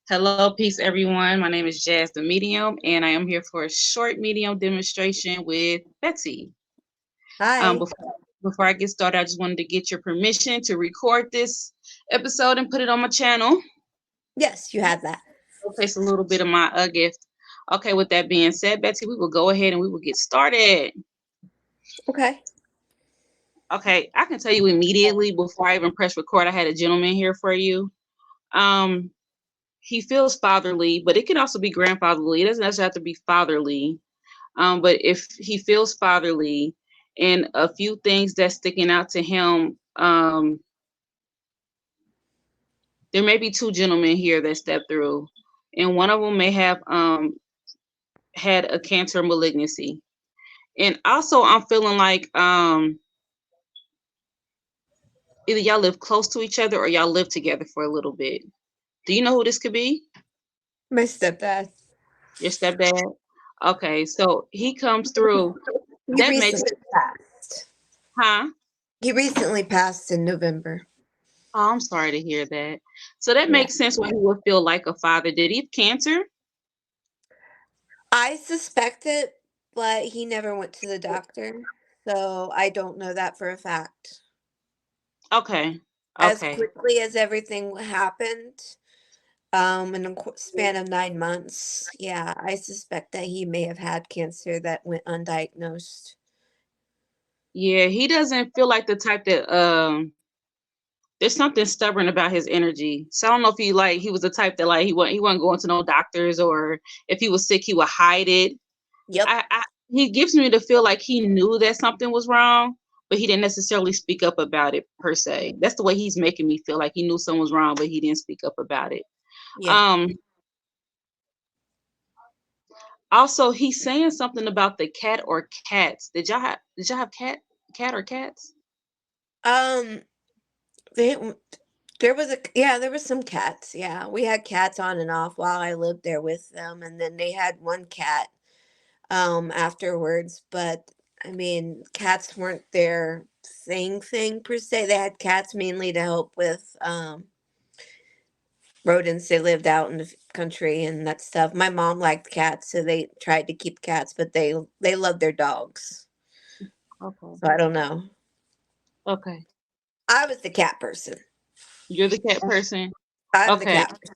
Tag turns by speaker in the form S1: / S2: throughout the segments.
S1: Hello, peace, everyone. My name is Jazz the Medium, and I am here for a short medium demonstration with Betsy.
S2: Hi.
S1: Before I get started, I just wanted to get your permission to record this episode and put it on my channel.
S2: Yes, you have that.
S1: Showcase a little bit of my gift. Okay, with that being said, Betsy, we will go ahead and we will get started.
S2: Okay.
S1: Okay, I can tell you immediately before I even press record, I had a gentleman here for you. Um, he feels fatherly, but it can also be grandfatherly. It doesn't necessarily have to be fatherly. But if he feels fatherly and a few things that's sticking out to him, there may be two gentlemen here that step through, and one of them may have had a cancer malignancy. And also, I'm feeling like either y'all live close to each other or y'all live together for a little bit. Do you know who this could be?
S2: My stepdad.
S1: Your stepdad? Okay, so he comes through.
S2: He
S1: That makes,
S2: recently passed.
S1: huh?
S2: He recently passed in November.
S1: Oh, I'm sorry to hear that. So that
S2: Yeah.
S1: makes sense why he would feel like a father. Did he have cancer?
S2: I suspect it, but he never went to the doctor, so I don't know that for a fact.
S1: Okay.
S2: As
S1: Okay.
S2: quickly as everything happened, in a span of 9 months, yeah, I suspect that he may have had cancer that went undiagnosed.
S1: Yeah, he doesn't feel like the type that there's something stubborn about his energy. So I don't know if he was the type that like he wasn't going to no doctors, or if he was sick he would hide it.
S2: Yep.
S1: I he gives me to feel like he knew that something was wrong, but he didn't necessarily speak up about it per se. That's the way he's making me feel, like he knew something was wrong, but he didn't speak up about it.
S2: Yeah.
S1: Um Also, he's saying something about the cat or cats. Did y'all have cat or cats?
S2: Um, they there was some cats. Yeah, we had cats on and off while I lived there with them, and then they had one cat afterwards. But I mean, cats weren't their thing per se. They had cats mainly to help with rodents. They lived out in the country and that stuff. My mom liked cats, so they tried to keep cats, but they loved their dogs.
S1: Okay.
S2: So I don't know.
S1: Okay.
S2: I was the cat person.
S1: You're the cat person?
S2: I'm the
S1: Okay.
S2: cat person.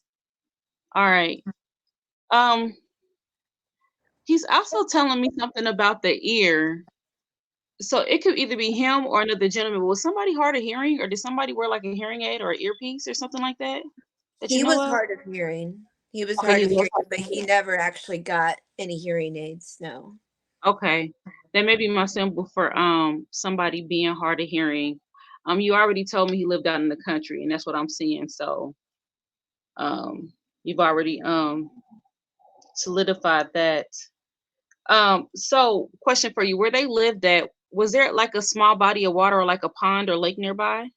S1: All right. Um, he's also telling me something about the ear. So it could either be him or another gentleman. Was somebody hard of hearing, or did somebody wear like a hearing aid or an earpiece or something like that? That you
S2: He
S1: know
S2: was
S1: of?
S2: hard of hearing. He was
S1: Okay,
S2: hard
S1: he
S2: of
S1: was.
S2: hearing, but he never actually got any hearing aids. No.
S1: Okay. That may be my symbol for somebody being hard of hearing. You already told me he lived out in the country, and that's what I'm seeing. So um you've already solidified that. So question for you, where they lived at, was there like a small body of water or like a pond or lake nearby?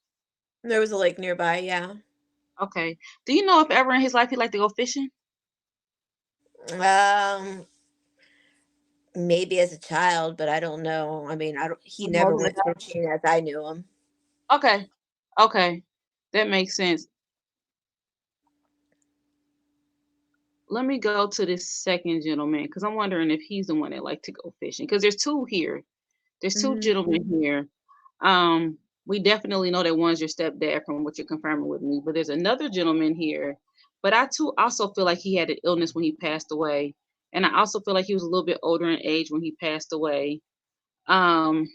S2: There was a lake nearby, yeah.
S1: Okay. Do you know if ever in his life he liked to go fishing?
S2: Um, Maybe as a child, but I don't know. I mean, I don't. He never
S1: Wasn't
S2: went
S1: a-
S2: fishing as I knew him.
S1: Okay. Okay. That makes sense. Let me go to this second gentleman because I'm wondering if he's the one that liked to go fishing. Because there's two here. There's two
S2: Hmm.
S1: gentlemen here. We definitely know that one's your stepdad from what you're confirming with me, but there's another gentleman here. But I too also feel like he had an illness when he passed away, and I also feel like he was a little bit older in age when he passed away. Um,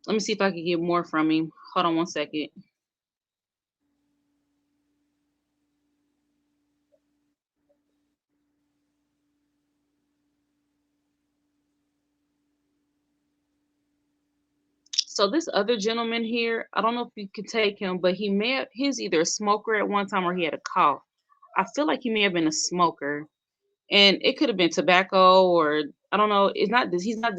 S1: Let me see if I can get more from him. Hold on one second. So this other gentleman here, I don't know if you could take him, but he's either a smoker at one time or he had a cough. I feel like he may have been a smoker, and it could have been tobacco, or I don't know. It's not he's not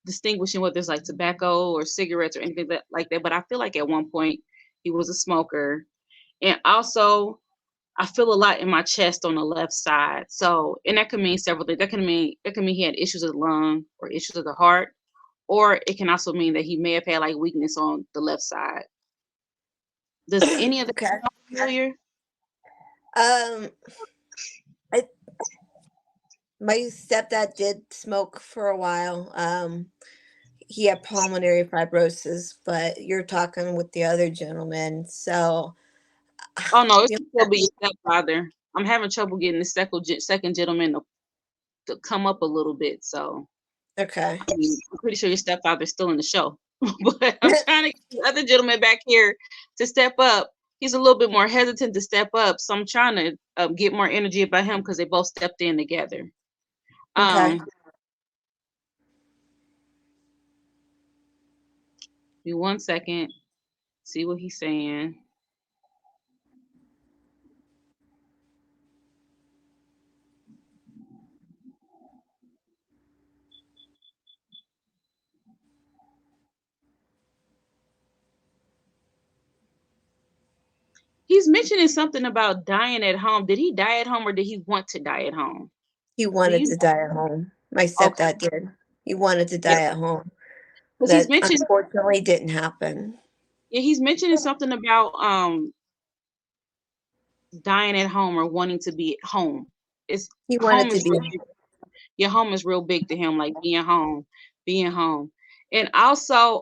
S1: distinguishing whether it's like tobacco or cigarettes or anything like that. But I feel like at one point he was a smoker, and also I feel a lot in my chest on the left side. So, and that could mean several things. That can mean he had issues of the lung or issues of the heart, or it can also mean that he may have had like weakness on the left side. Does any of that
S2: Okay.
S1: sound familiar?
S2: Um, I my stepdad did smoke for a while. He had pulmonary fibrosis, but you're talking with the other gentleman, so
S1: Oh no, it
S2: you
S1: could still be your stepfather. I'm having trouble getting the second gentleman to come up a little bit. So
S2: okay.
S1: I mean, I'm pretty sure your stepfather's still in the show, but I'm trying to get the other gentleman back here to step up. He's a little bit more hesitant to step up, so I'm trying to get more energy about him because they both stepped in together.
S2: Okay.
S1: Um, Give me 1 second. See what he's saying. He's mentioning something about dying at home. Did he die at home or did he want to die at home?
S2: He
S1: Do
S2: wanted
S1: you
S2: to die at home. My
S1: Okay.
S2: stepdad did. He wanted to
S1: Yeah.
S2: die at home.
S1: Because
S2: That unfortunately didn't happen.
S1: he's mentioning something about dying at home or wanting to be at home. It's
S2: He wanted
S1: home
S2: to
S1: is
S2: be.
S1: real big. Your home is real big to him, like being home, being home. And also,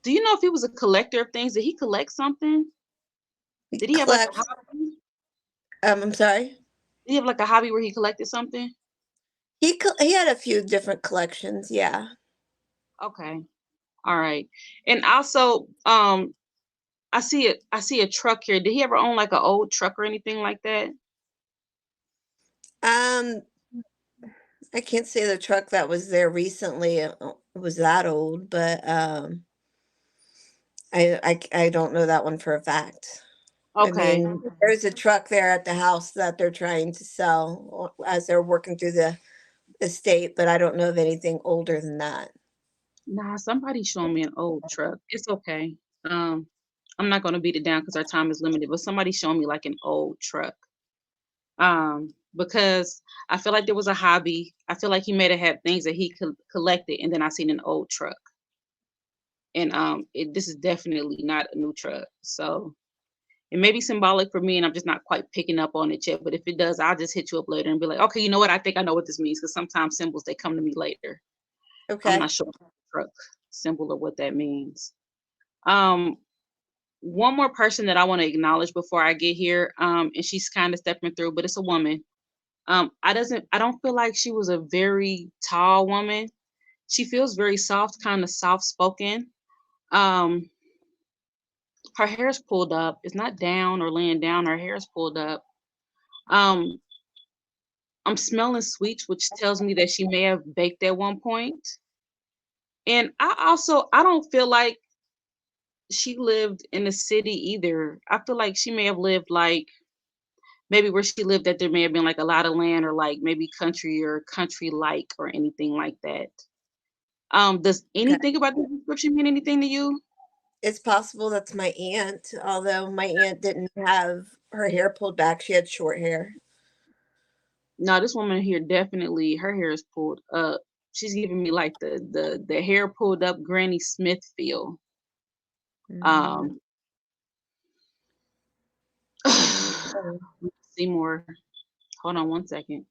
S1: do you know if he was a collector of things? Did he collect something?
S2: He
S1: Did he have like a
S2: collects.
S1: hobby?
S2: I'm sorry.
S1: Did he have like a hobby where he collected something?
S2: He had a few different collections. Yeah.
S1: Okay. All right. And also, I see a truck here. Did he ever own like an old truck or anything like that?
S2: Um, I can't say the truck that was there recently was that old, but I don't know that one for a fact. I
S1: Okay.
S2: mean, there's a truck there at the house that they're trying to sell as they're working through the estate, but I don't know of anything older than that.
S1: Nah, somebody showing me an old truck. It's okay. Um, I'm not gonna beat it down because our time is limited, but somebody showing me like an old truck. Because I feel like there was a hobby. I feel like he may have had things that he collected, and then I seen an old truck, and this is definitely not a new truck. So it may be symbolic for me, and I'm just not quite picking up on it yet. But if it does, I'll just hit you up later and be like, okay, you know what? I think I know what this means because sometimes symbols they come to me later. I'm
S2: Okay.
S1: not sure what the truck symbol or what that means. Um, One more person that I want to acknowledge before I get here, and she's kind of stepping through, but it's a woman. I don't feel like she was a very tall woman. She feels very soft, kind of soft spoken. Um, her hair is pulled up. It's not down or laying down. Her hair is pulled up. Um, I'm smelling sweets, which tells me that she may have baked at one point. And I don't feel like she lived in the city either. I feel like she may have lived like maybe where she lived that there may have been like a lot of land or like maybe country or country like or anything like that. Does
S2: Okay.
S1: anything about the description mean anything to you?
S2: It's possible that's my aunt, although my aunt didn't have her hair pulled back. She had short hair.
S1: No, this woman here definitely her hair is pulled up. She's giving me like the hair pulled up Granny Smith feel.
S2: Mm,
S1: Um
S2: okay.
S1: see more. Hold on 1 second.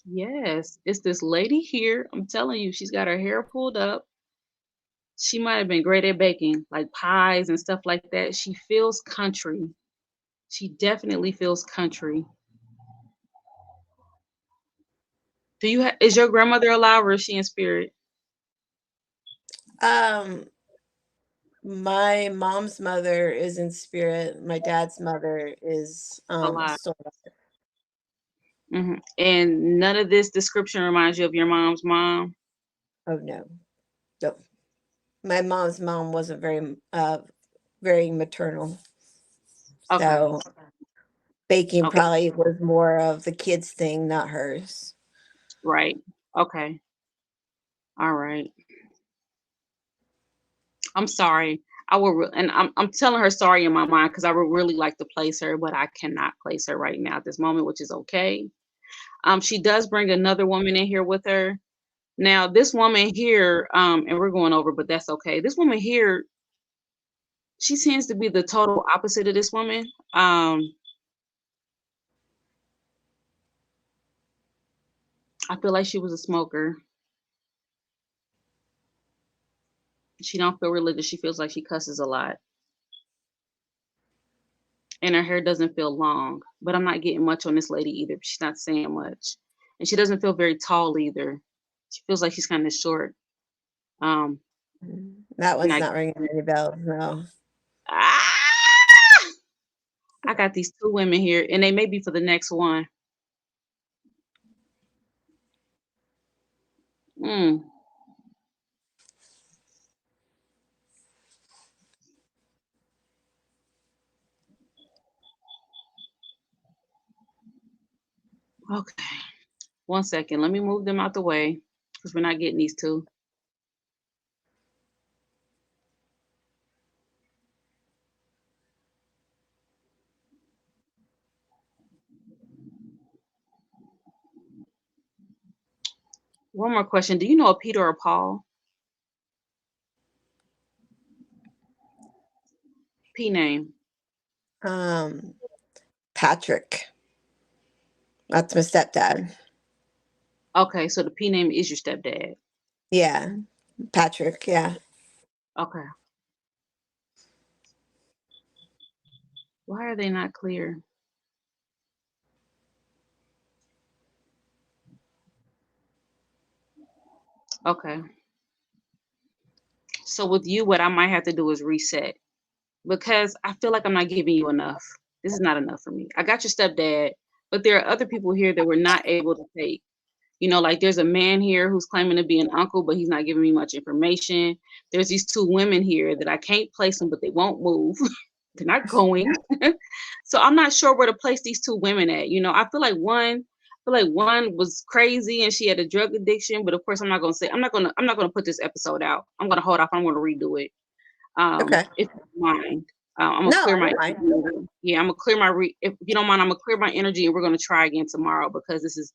S1: Yes, it's this lady here. I'm telling you, she's got her hair pulled up. She might have been great at baking, like pies and stuff like that. She feels country. She definitely feels country. Is your grandmother alive or is she in spirit?
S2: Um, my mom's mother is in spirit. My dad's mother is
S1: Alive.
S2: still.
S1: And none of this description reminds you of your mom's mom?
S2: Oh no. No. My mom's mom wasn't very maternal.
S1: Okay.
S2: So baking
S1: Okay.
S2: probably was more of the kids' thing, not hers.
S1: Right. Okay. All right. I'm sorry. I will, and I'm telling her sorry in my mind because I would really like to place her, but I cannot place her right now at this moment, which is okay. She does bring another woman in here with her. Now, this woman here, and we're going over, but that's okay. This woman here, she tends to be the total opposite of this woman. I feel like she was a smoker. She don't feel religious. She feels like she cusses a lot, and her hair doesn't feel long. But I'm not getting much on this lady either. She's not saying much, and she doesn't feel very tall either. She feels like she's kind of short. Um,
S2: That one's
S1: like
S2: not ringing any bells. No.
S1: ah, I got these two women here, and they may be for the next one. Mm, okay, 1 second. Let me move them out the way because we're not getting these two. One more question. Do you know a Peter or Paul? P name.
S2: Um, Patrick. That's my stepdad.
S1: Okay, so the P name is your stepdad.
S2: Yeah. Patrick. Yeah.
S1: Okay. Why are they not clear? Okay. So with you, what I might have to do is reset because I feel like I'm not giving you enough. This is not enough for me. I got your stepdad, but there are other people here that we're not able to take. You know, like there's a man here who's claiming to be an uncle, but he's not giving me much information. There's these two women here that I can't place them, but they won't move. They're not going. So I'm not sure where to place these two women at. You know, I feel like one was crazy and she had a drug addiction, but of course I'm not gonna put this episode out. I'm gonna hold off. I'm gonna redo it.
S2: Okay.
S1: If you don't mind, I'm gonna
S2: No,
S1: clear
S2: I
S1: my
S2: don't mind.
S1: yeah, I'm gonna clear my if you don't mind, I'm gonna clear my energy and we're gonna try again tomorrow because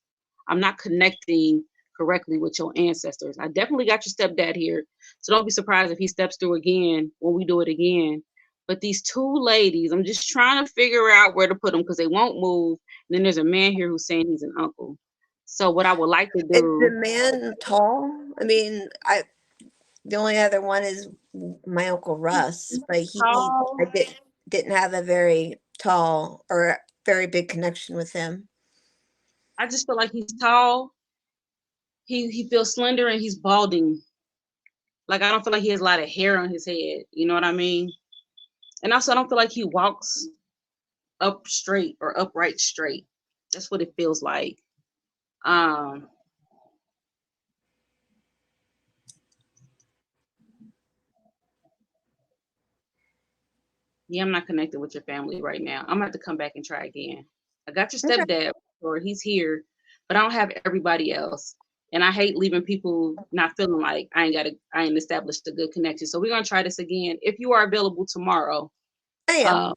S1: I'm not connecting correctly with your ancestors. I definitely got your stepdad here, so don't be surprised if he steps through again when we do it again. But these two ladies, I'm just trying to figure out where to put them because they won't move. And then there's a man here who's saying he's an uncle. So what I would like to
S2: Is the
S1: do,
S2: man tall? I mean, the only other one is my uncle Russ, but I
S1: tall.
S2: didn't have a very tall or very big connection with him.
S1: I just feel like he's tall. He feels slender and he's balding. Like I don't feel like he has a lot of hair on his head. You know what I mean? And also I don't feel like he walks up straight or upright straight. That's what it feels like. Um, yeah, I'm not connected with your family right now. I'm gonna have to come back and try again. I got your
S2: Okay.
S1: stepdad, or he's here, but I don't have everybody else. And I hate leaving people not feeling like I ain't established a good connection. So we're gonna try this again. If you are available tomorrow,
S2: I am.
S1: uh,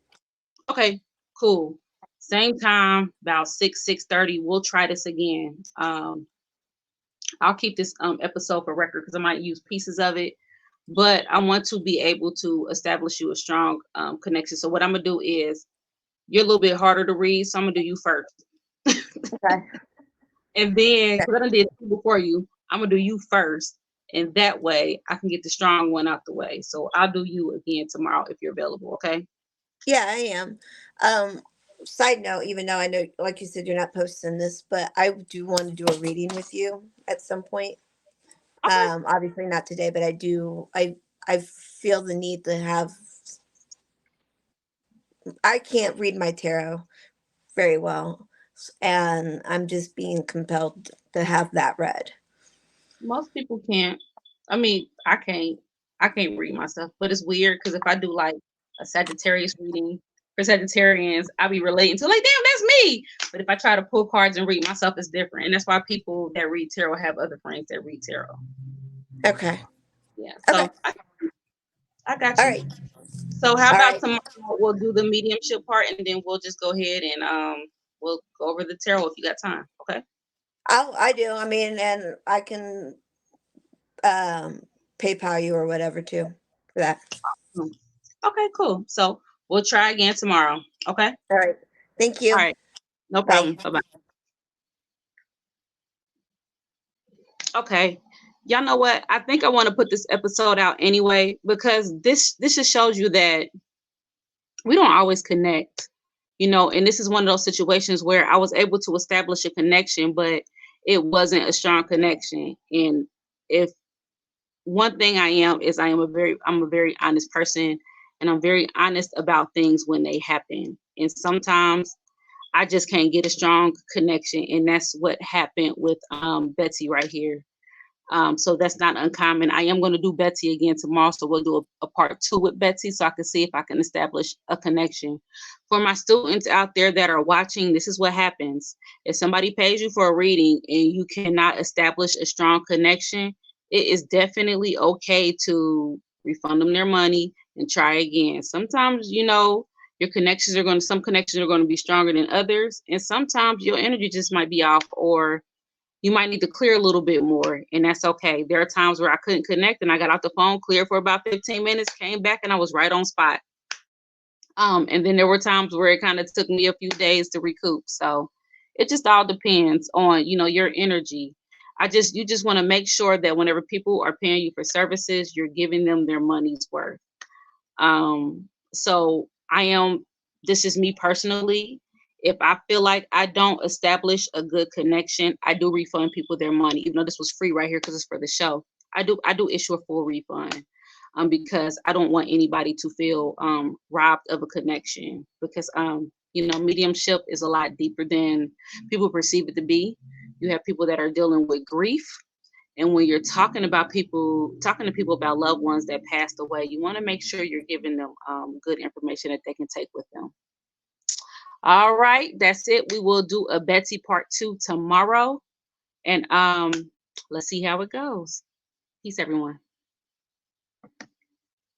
S1: okay, cool. Same time, about 6:30. We'll try this again. I'll keep this episode for record because I might use pieces of it, but I want to be able to establish you a strong connection. So what I'm gonna do is you're a little bit harder to read, so I'm gonna do you first,
S2: Okay.
S1: and then
S2: Okay.
S1: because I done did two before you, I'm gonna do you first, and that way I can get the strong one out the way. So I'll do you again tomorrow if you're available. Okay.
S2: Yeah, I am. Um, Side note, even though I know, like you said, you're not posting this, but I do want to do a reading with you at some point.
S1: Okay.
S2: Obviously not today, but I do. I feel the need to have. I can't read my tarot very well, and I'm just being compelled to have that read.
S1: Most people can't. I mean, I can't. I can't read myself, but it's weird because if I do like a Sagittarius reading for Sagittarians, I'll be relating to like, damn, that's me. But if I try to pull cards and read myself, it's different, and that's why people that read tarot have other friends that read tarot.
S2: Okay.
S1: Yeah.
S2: Okay.
S1: I got
S2: All
S1: you.
S2: right.
S1: So how
S2: All
S1: about
S2: right.
S1: tomorrow we'll do the mediumship part and then we'll just go ahead and we'll go over the tarot if you got time. Okay.
S2: I do. I mean, and I can um PayPal you or whatever too for that.
S1: Hmm. Okay, cool. So we'll try again tomorrow. Okay.
S2: All right. Thank
S1: All
S2: you.
S1: right. No
S2: Bye.
S1: problem. Bye bye. Okay. Y'all know what? I think I want to put this episode out anyway because this just shows you that we don't always connect, and this is one of those situations where I was able to establish a connection, but it wasn't a strong connection. And if one thing I am is I'm a very honest person, and I'm very honest about things when they happen. And sometimes I just can't get a strong connection, and that's what happened with Betsy right here. So that's not uncommon. I am going to do Betsy again tomorrow. So we'll do a part two with Betsy so I can see if I can establish a connection. For my students out there that are watching, this is what happens. If somebody pays you for a reading and you cannot establish a strong connection, it is definitely okay to refund them their money and try again. Sometimes, some connections are going to be stronger than others. And sometimes your energy just might be off, or you might need to clear a little bit more, and that's okay. There are times where I couldn't connect and I got off the phone, cleared for about 15 minutes, came back, and I was right on spot. And then there were times where it kind of took me a few days to recoup. So it just all depends on, your energy. You just want to make sure that whenever people are paying you for services, you're giving them their money's worth. So this is me personally. If I feel like I don't establish a good connection, I do refund people their money, even though this was free right here because it's for the show. I do issue a full refund, because I don't want anybody to feel robbed of a connection, because mediumship is a lot deeper than people perceive it to be. You have people that are dealing with grief, and when you're talking to people about loved ones that passed away, you want to make sure you're giving them good information that they can take with them. All right, that's it. We will do a Betsy part 2 tomorrow, and let's see how it goes. Peace, everyone.